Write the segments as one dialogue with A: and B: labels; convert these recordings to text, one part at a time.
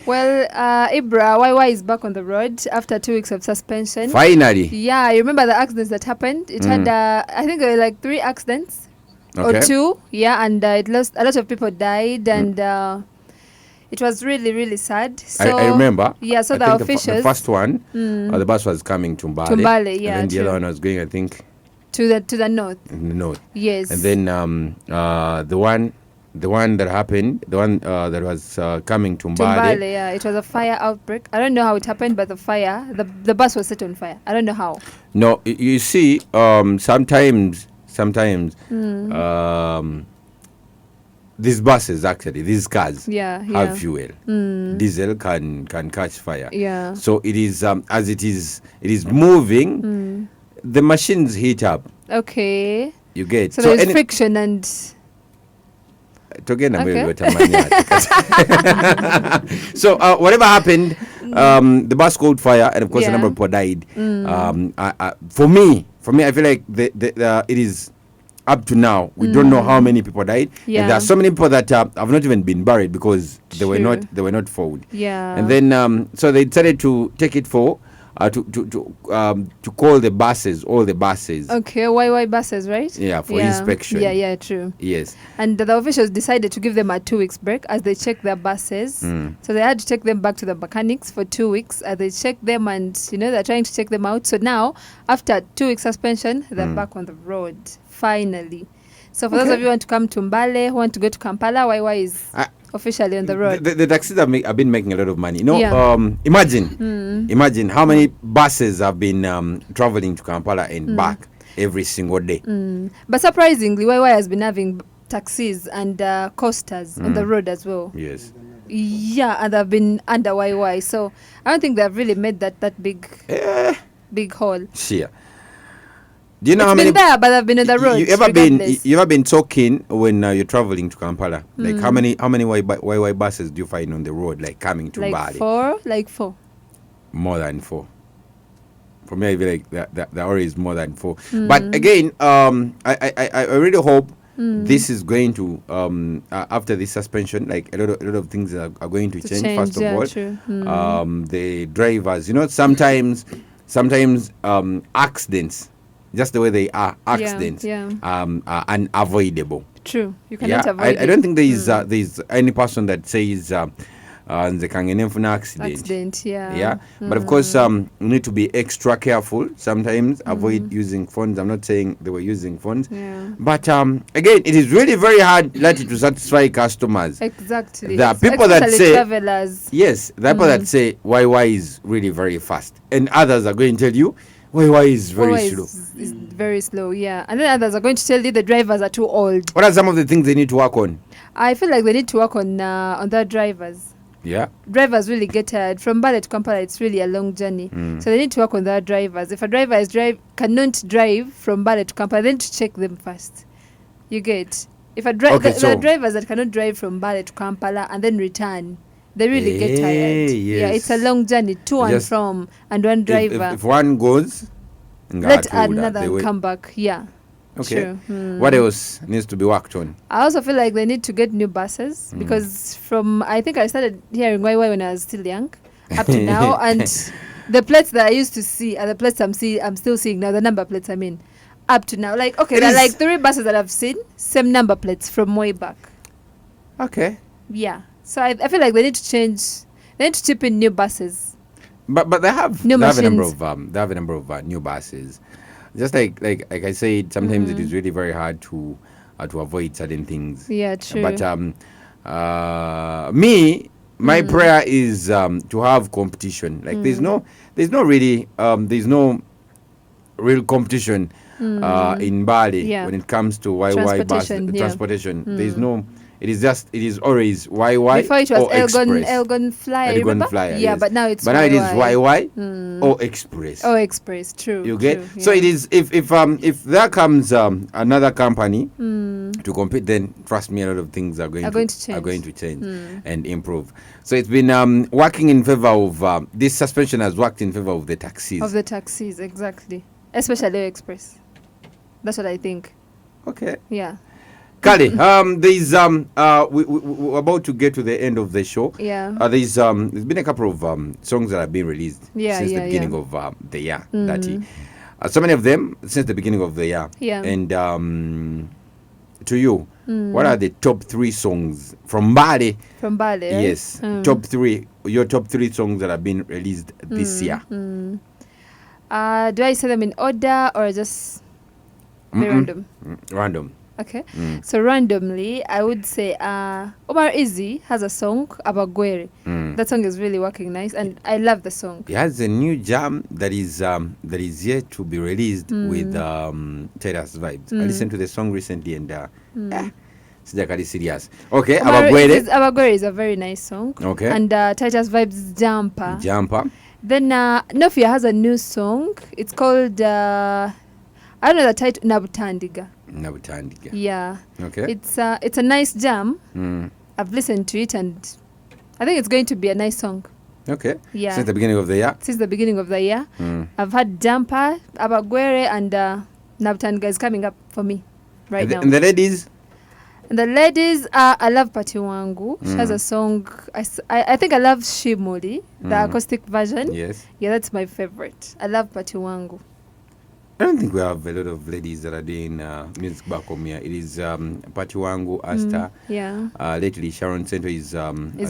A: Well, Ibra, YY is back on the road after 2 weeks of suspension.
B: Finally.
A: Yeah, you remember the accidents that happened? It had, I think, like 3 accidents or 2. Yeah, and it lost a lot of people died, and it was really, really sad. So
B: I remember.
A: Yeah, so
B: I
A: the
B: think
A: officials.
B: the first one, the bus was coming to Mbale.
A: To Mbale, yeah.
B: And then the other one was going, I think,
A: to the north.
B: in the north.
A: Yes.
B: And then the one that happened, the one that was coming to Mbale.
A: Yeah, it was a fire outbreak. I don't know how it happened, but the bus was set on fire. I don't know how.
B: No, you see, sometimes these buses, actually, these cars have fuel. Diesel can catch fire.
A: Yeah.
B: So it is as it is moving, the machines heat up.
A: Okay.
B: You get
A: so there's friction and.
B: So whatever happened, the bus caught fire, and of course a number of people died. For me, I feel like it is up to now. We don't know how many people died, and there are so many people that have not even been buried because they were not found.
A: Yeah.
B: And then so they decided to take it for. To call the buses, all the buses.
A: Okay, YY buses, right?
B: Yeah, for inspection.
A: Yeah, true.
B: Yes.
A: And the officials decided to give them a 2 weeks break as they check their buses. So they had to take them back to the mechanics for 2 weeks as they check them, and they're trying to check them out. So now, after 2 weeks suspension, they're back on the road finally. So for those of you who want to come to Mbale, who want to go to Kampala, YY is officially on the road.
B: The taxis have been making a lot of money. Imagine how many buses have been traveling to Kampala and back every single day.
A: But surprisingly, YY has been having taxis and coasters on the road as well.
B: Yes.
A: Yeah, and they've been under YY. So I don't think they've really made that big haul.
B: Sure. Do you know
A: it's
B: how many?
A: Been there, but I've been on the road.
B: You ever been talking when you're traveling to Kampala? Like how many YY buses do you find on the road, like coming to Mbale?
A: Like four.
B: More than 4. For me, I feel like that already is more than 4. But again, I really hope this is going to after this suspension, like a lot of things are going to change. First of all,
A: true.
B: The drivers, sometimes accidents. Just the way they are, accidents are unavoidable.
A: True, you cannot avoid it.
B: I don't think there's any person that says they can get an accident.
A: Yeah.
B: But of course, you need to be extra careful. Sometimes avoid using phones. I'm not saying they were using phones.
A: Yeah.
B: But again, it is really very hard to satisfy customers.
A: Exactly.
B: There are people that say
A: travelers.
B: Yes, there are people that say YY is really very fast, and others are going to tell you YY is very slow.
A: Is very slow, yeah. And then others are going to tell you the drivers are too old.
B: What are some of the things they need to work on?
A: I feel like they need to work on their drivers.
B: Yeah.
A: Drivers really get tired. From Mbale to Kampala, it's really a long journey. So they need to work on their drivers. If a driver cannot drive from Mbale to Kampala, they need to check them first. You get? If the drivers that cannot drive from Mbale to Kampala and then return, they really get tired.
B: Yes.
A: Yeah, it's a long journey to and from, and one driver.
B: If one goes,
A: let another come back. Yeah.
B: Okay. True. What else needs to be worked on?
A: I also feel like they need to get new buses because I think I started hearing YY when I was still young, up to now, and the plates that I used to see are the plates I'm still seeing now. The number plates, I mean, up to now. Like there are like 3 buses that I've seen, same number plates from way back.
B: Okay.
A: Yeah. So I feel like they need to change. They need to chip in new buses.
B: But they have
A: new
B: machines. They have a number of new buses. Just like I said, sometimes it is really very hard to avoid certain things.
A: Yeah, true.
B: But my prayer is to have competition. Like there's no real competition in Mbale when it comes to YY bus transportation. There's no. It is always YY.
A: Before it was
B: or
A: Elgon Flyer.
B: Elgon Flyer.
A: Yeah,
B: yes.
A: but now it's
B: it is YY or Express.
A: Oh, Express, true.
B: You get?
A: True,
B: so it is if there comes another company to compete, then trust me, a lot of things are going to change and improve. So it's been working in favor of this suspension has worked in favor of the taxis.
A: Of the taxis, exactly. Especially Express. That's what I think.
B: Okay.
A: Yeah.
B: Kale, there's we're about to get to the end of the show.
A: Yeah.
B: There's been a couple of songs that have been released since the beginning of the year. So many of them since the beginning of the year.
A: Yeah.
B: And to you, what are the top 3 songs from Mbale?
A: From Mbale, right?
B: Yes, top 3. Your top 3 songs that have been released this year.
A: Do I say them in order or just random?
B: Random.
A: Okay. So randomly, I would say Omar Izzy has a song, Abagwere. That song is really working nice, and I love the song.
B: He has a new jam that is yet to be released with Titus Vibes. I listened to the song recently and sijakali serious. Okay,
A: Abagwere is a very nice song.
B: Okay.
A: And Titus Vibes Jumper. Then Nofia has a new song. It's called I don't know the title. Nabutandiga. Yeah.
B: Okay.
A: It's a nice jam. I've listened to it and I think it's going to be a nice song.
B: Okay.
A: Yeah.
B: Since the beginning of the year.
A: I've had Jumper, Abagwere, and Nabutandiga is coming up for me now.
B: And the ladies?
A: And the ladies, I love Pati Wangu. She has a song. I think I love Shimoli, the acoustic version.
B: Yes.
A: Yeah, that's my favorite. I love Pati Wangu.
B: I don't think we have a lot of ladies that are doing music back home here. It is Pati Wangu, Asta.
A: Yeah.
B: Lately, Sharon Cento is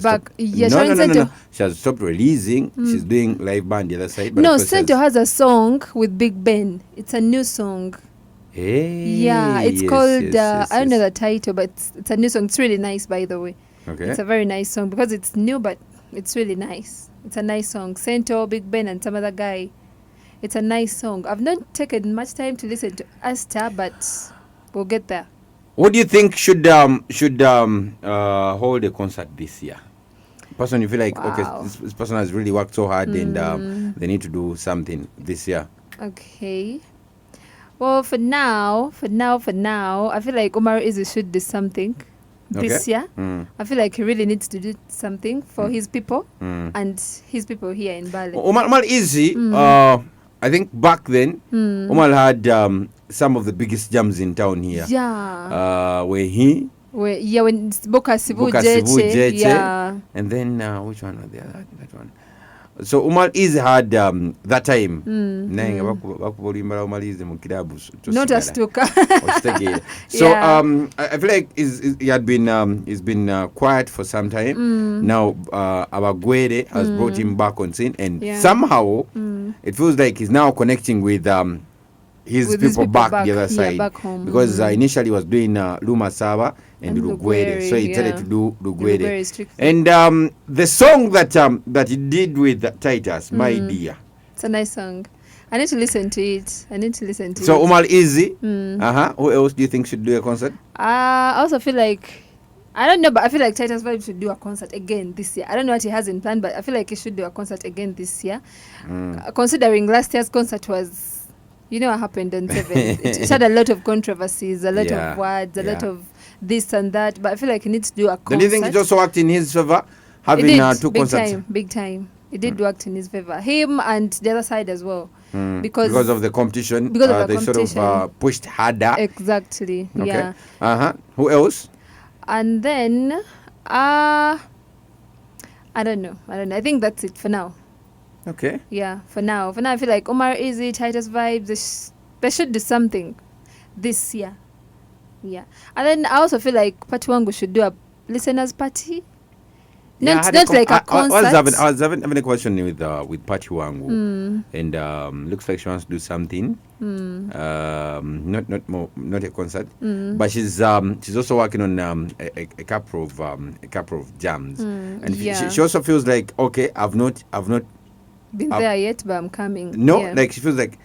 A: back. Yeah,
B: Sharon
A: Cento.
B: No. She has stopped releasing. She's doing live band the other side. But
A: no, Cento has a song with Big Ben. It's a new song.
B: Hey,
A: yeah, it's called
B: I
A: don't know the title, but it's a new song. It's really nice, by the way.
B: Okay.
A: It's a very nice song because it's new, but it's really nice. It's a nice song. Cento, Big Ben, and some other guy. It's a nice song. I've not taken much time to listen to Asta, but we'll get there.
B: What do you think should hold a concert this year? Person, you feel like okay, this person has really worked so hard and they need to do something this year.
A: Okay. Well, for now, I feel like Omar Izzy should do something this year. I feel like he really needs to do something for his people and his people here in Mbale.
B: Omar Izzy, I think back then, Omar had some of the biggest jams in town here.
A: Yeah.
B: When
A: Boka Sivu Jeche. Yeah.
B: And then, which one was the other? That one. So Omar Izzy had that time.
A: Not a stuka.
B: So I feel like he's been quiet for some time. Now Abagwere has brought him back on scene, and somehow it feels like he's now connecting with his people back the other side,
A: back home.
B: Because initially he was doing Luma Saba and Lugwere, so he decided to do Lugwere. And the song that he did with Titus, My Dear,
A: it's a nice song. I need to listen to it.
B: So Omar Izzy, who else do you think should do a concert?
A: I also feel like, I don't know, but I feel like Titus Vibe should do a concert again this year. I don't know what he has in plan, but I feel like he should do a concert again this year. Considering last year's concert was, you know what happened on 7. It had a lot of controversies, a lot of words, a lot of this and that. But I feel like he needs to do a concert.
B: Do you think it also worked in his favor, having two concerts?
A: Big time. It did work in his favor. Him and the other side as well.
B: Because of the competition. They sort of pushed harder.
A: Exactly.
B: Okay.
A: Yeah.
B: Who else?
A: And then, I don't know. I think that's it for now.
B: Okay.
A: Yeah, for now I feel like Omar Izzy, Titus Vibes, they should do something this year. Yeah. And then I also feel like Pati Wangu should do a listeners party. Not like a concert.
B: I was having a question with Pati Wangu, and looks like she wants to do something. Not a concert, but she's also working on a couple of jams, and she also feels like, okay, I've not
A: been there yet, but I'm coming.
B: No, like she feels like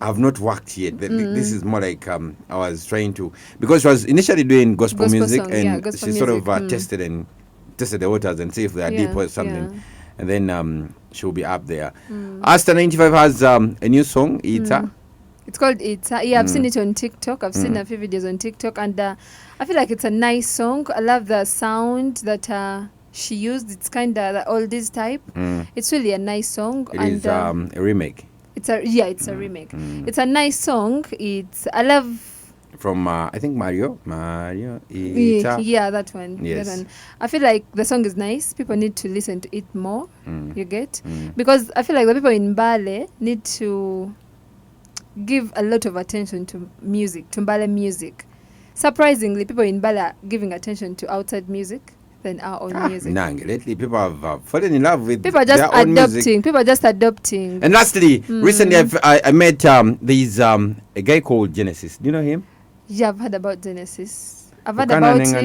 B: I've not worked yet. This is more like I was trying to, because she was initially doing gospel music,
A: song,
B: and
A: gospel
B: she sort of
A: music.
B: tested the waters and see if they are deep or something, and then she'll be up there. Asta 95 has a new song, Ita.
A: It's called Ita. Yeah, I've seen it on TikTok. I've seen a few videos on TikTok, and I feel like it's a nice song. I love the sound that she used. It's kind of the oldies type. It's really a nice song.
B: It is a remake.
A: It's a remake. It's a nice song. I love
B: from I think Mario.
A: Yeah, that one.
B: Yes.
A: That one. I feel like the song is nice. People need to listen to it more. You get?
B: Mm.
A: Because I feel like the people in Mbale need to give a lot of attention to music, to Mbale music. Surprisingly, people in Mbale are giving attention to outside music than our own music.
B: Nange, lately people have fallen in love with
A: People are just
B: their own music.
A: adopting. People are just adopting.
B: And lastly, recently I met there's a guy called Genesis. Do you know him?
A: Yeah, I've heard about Genesis. I've heard about him. Yeah,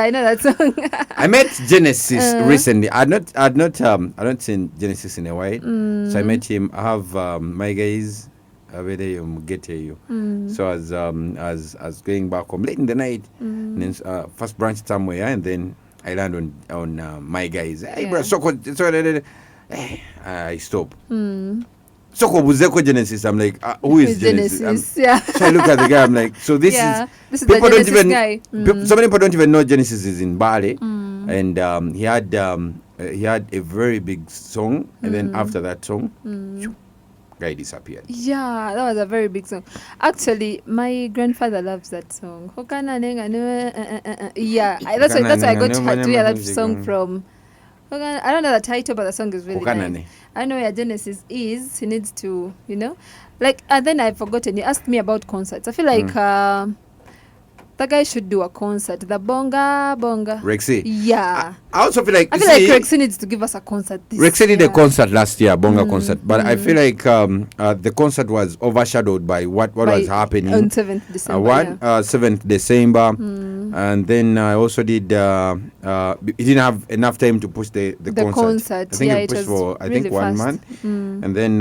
A: I know that song.
B: I met Genesis recently. I'd not seen Genesis in a while. So I met him. I have my guys get you. So as going back home late in the night, and then first branch somewhere, and then I land on my guys. Hey, bro, I stop. Soko Buzeko Genesis. I'm like, who is Genesis?
A: Yeah.
B: So I look at the guy. I'm like, so this
A: is
B: people
A: the
B: don't
A: Genesis
B: even
A: guy.
B: so many people don't even know Genesis is in Mbale, and he had a very big song, and then after that song, guy disappeared.
A: Yeah, that was a very big song. Actually, my grandfather loves that song. Yeah, that's why I got to hear that song from. I don't know the title, but the song is really nice. I know where Genesis is. He needs to, and then I've forgotten. You asked me about concerts. I feel like that guy should do a concert. The Bonga.
B: Rexy.
A: Yeah.
B: I also feel like
A: Rexy needs to give us a concert this year.
B: Rexy did a concert last year, Bonga concert. But I feel like the concert was overshadowed by what was happening.
A: On 7th December.
B: 7th December. And then I also did, he didn't have enough time to push the concert. I think it pushed for, really 1 month. And then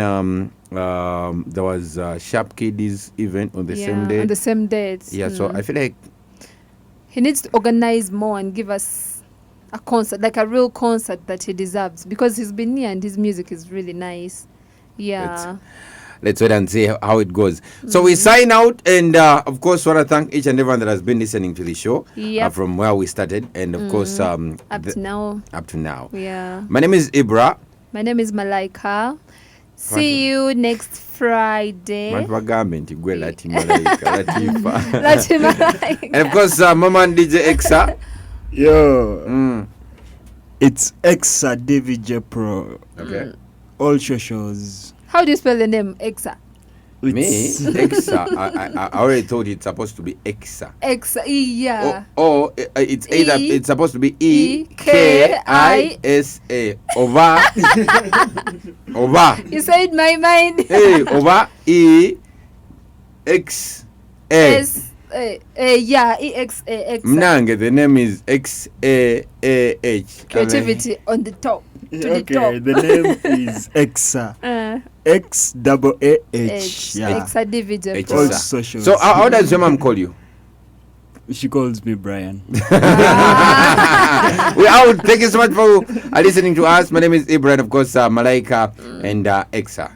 B: there was Sharp Kiddies event on the same day.
A: On the same day.
B: Yeah, so I feel like
A: he needs to organize more and give us a concert, like a real concert that he deserves, because he's been here and his music is really nice. Yeah.
B: Let's wait and see how it goes. So we sign out, and of course want to thank each and everyone that has been listening to the show from where we started, and of course
A: up to now. Yeah.
B: My name is Ibra.
A: My name is Malaika. See you next Friday.
B: And of course, Mama and DJ Exa.
C: Yo. It's Exa David J Pro.
B: Okay.
C: All shows.
A: How do you spell the name Exa?
B: Me? Exa. I already told you it's supposed to be Exa.
A: Exa, yeah.
B: It's either it's supposed to be EKISA. Over. Over.
A: You said my mind.
B: Hey, over EXA.
A: Yeah, EXA.
B: Mnange, the name is XAAH.
A: Creativity on the top.
C: Okay, the name is Exa. XAAH. Yeah.
A: Exa David.
C: All socials.
B: So how does your mom call you?
C: She calls me Brian.
B: We out. Thank you so much for listening to us. My name is Ibrahim, of course, Malaika and Exa.